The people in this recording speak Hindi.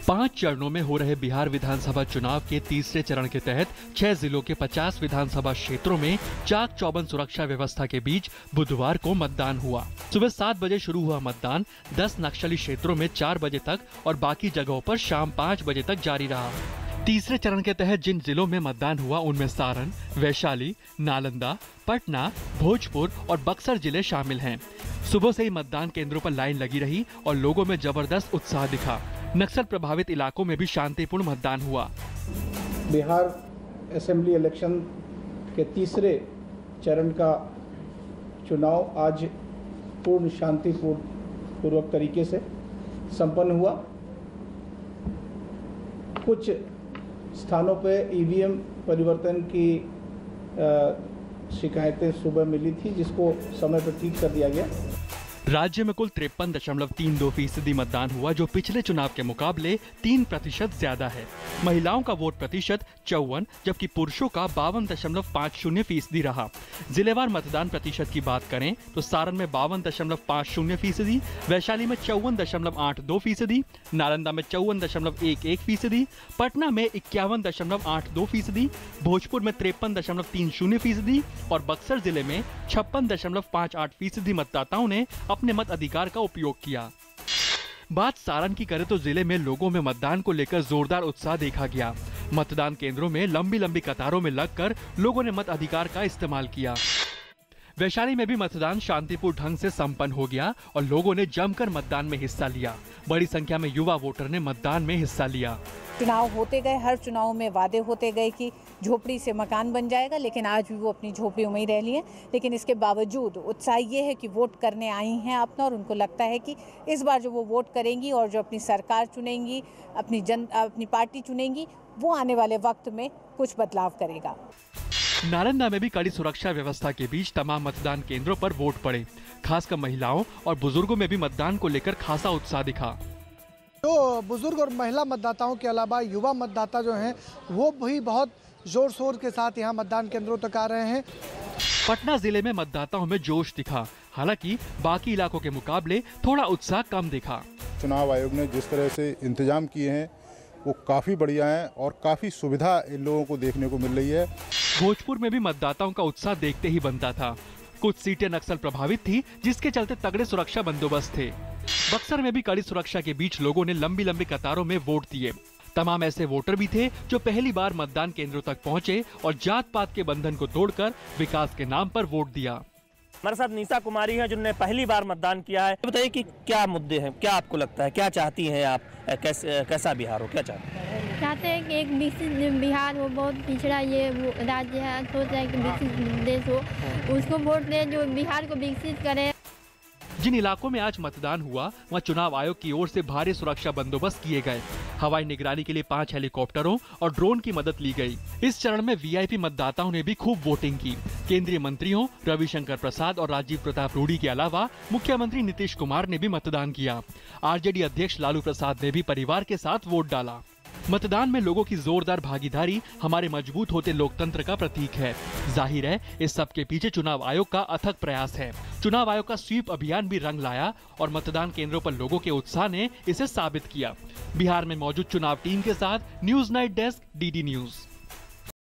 5 चरणों में हो रहे बिहार विधानसभा चुनाव के तीसरे चरण के तहत 6 जिलों के 50 विधानसभा क्षेत्रों में चाक चौबंद सुरक्षा व्यवस्था के बीच बुधवार को मतदान हुआ। सुबह 7 बजे शुरू हुआ मतदान 10 नक्सली क्षेत्रों में 4 बजे तक और बाकी जगहों पर शाम 5 बजे तक जारी रहा। तीसरे चरण के तहत जिन जिलों में मतदान हुआ उनमें सारण, वैशाली, नालंदा, पटना, भोजपुर और बक्सर जिले शामिल हैं। सुबह से ही मतदान केंद्रों पर लाइन लगी रही और लोगों में जबरदस्त उत्साह दिखा। नक्सल प्रभावित इलाकों में भी शांतिपूर्ण मतदान हुआ। बिहार असेंबली इलेक्शन के तीसरे चरण का चुनाव आज पूर्ण शांतिपूर्वक तरीके से संपन्न हुआ। कुछ स्थानों पे ईवीएम परिवर्तन की शिकायतें सुबह मिली थी, जिसको समय पर ठीक कर दिया गया। राज्य में कुल 53.32% मतदान हुआ, जो पिछले चुनाव के मुकाबले 3% ज्यादा है। महिलाओं का वोट प्रतिशत 54 जबकि पुरुषों का 52.50% रहा। जिलेवार मतदान प्रतिशत की बात करें तो सारण में 52.50%, वैशाली में 54.82%, नालंदा में 54.11%, पटना में 51.82%, भोजपुर में 53.30% और बक्सर जिले में 56.58% मतदाताओं ने अपने मत अधिकार का उपयोग किया। बात सारण की करें तो जिले में लोगों में मतदान को लेकर जोरदार उत्साह देखा गया। मतदान केंद्रों में लंबी लंबी कतारों में लगकर लोगों ने मत अधिकार का इस्तेमाल किया। वैशाली में भी मतदान शांतिपूर्ण ढंग से संपन्न हो गया और लोगों ने जमकर मतदान में हिस्सा लिया। बड़ी संख्या में युवा वोटर ने मतदान में हिस्सा लिया। चुनाव होते गए, हर चुनाव में वादे होते गए कि झोपड़ी से मकान बन जाएगा, लेकिन आज भी वो अपनी झोपड़ियों में ही रह लिए। लेकिन इसके बावजूद उत्साह ये है कि वोट करने आई हैं अपना, और उनको लगता है कि इस बार जो वो वोट करेंगी और जो अपनी सरकार चुनेंगी, अपनी पार्टी चुनेंगी, वो आने वाले वक्त में कुछ बदलाव करेगा। नालंदा में भी कड़ी सुरक्षा व्यवस्था के बीच तमाम मतदान केंद्रों पर वोट पड़े। खासकर महिलाओं और बुजुर्गों में भी मतदान को लेकर खासा उत्साह दिखा। तो बुजुर्ग और महिला मतदाताओं के अलावा युवा मतदाता जो हैं वो भी बहुत जोर शोर के साथ यहाँ मतदान केंद्रों तक आ रहे हैं। पटना जिले में मतदाताओं में जोश दिखा, हालांकि बाकी इलाकों के मुकाबले थोड़ा उत्साह कम दिखा। चुनाव आयोग ने जिस तरह से इंतजाम किए हैं वो काफी बढ़िया है और काफी सुविधा इन लोगों को देखने को मिल रही है। भोजपुर में भी मतदाताओं का उत्साह देखते ही बनता था। कुछ सीटें नक्सल प्रभावित थी, जिसके चलते तगड़े सुरक्षा बंदोबस्त थे। बक्सर में भी कड़ी सुरक्षा के बीच लोगों ने लंबी लंबी कतारों में वोट दिए। तमाम ऐसे वोटर भी थे जो पहली बार मतदान केंद्रों तक पहुंचे और जात पात के बंधन को तोड़कर विकास के नाम पर वोट दिया। हमारे साथ निशा कुमारी हैं जिन्होंने पहली बार मतदान किया है। बताइए कि क्या मुद्दे हैं, क्या आपको लगता है, क्या चाहती हैं आप, कैसा बिहार हो, क्या चाहते हैं कि एक विकसित बिहार हो। बहुत पिछड़ा ये राज्य है, सोच रहे हैं कि विकसित देश हो, उसको वोट दें जो बिहार को विकसित करे। जिन इलाकों में आज मतदान हुआ वहां चुनाव आयोग की ओर से भारी सुरक्षा बंदोबस्त किए गए। हवाई निगरानी के लिए 5 हेलीकॉप्टरों और ड्रोन की मदद ली गई। इस चरण में वीआईपी मतदाताओं ने भी खूब वोटिंग की। केंद्रीय मंत्रियों रविशंकर प्रसाद और राजीव प्रताप रूडी के अलावा मुख्यमंत्री नीतीश कुमार ने भी मतदान किया। आरजेडी अध्यक्ष लालू प्रसाद ने भी परिवार के साथ वोट डाला। मतदान में लोगों की जोरदार भागीदारी हमारे मजबूत होते लोकतंत्र का प्रतीक है। जाहिर है इस सब के पीछे चुनाव आयोग का अथक प्रयास है। चुनाव आयोग का स्वीप अभियान भी रंग लाया और मतदान केंद्रों पर लोगों के उत्साह ने इसे साबित किया। बिहार में मौजूद चुनाव टीम के साथ news night desk, DD news.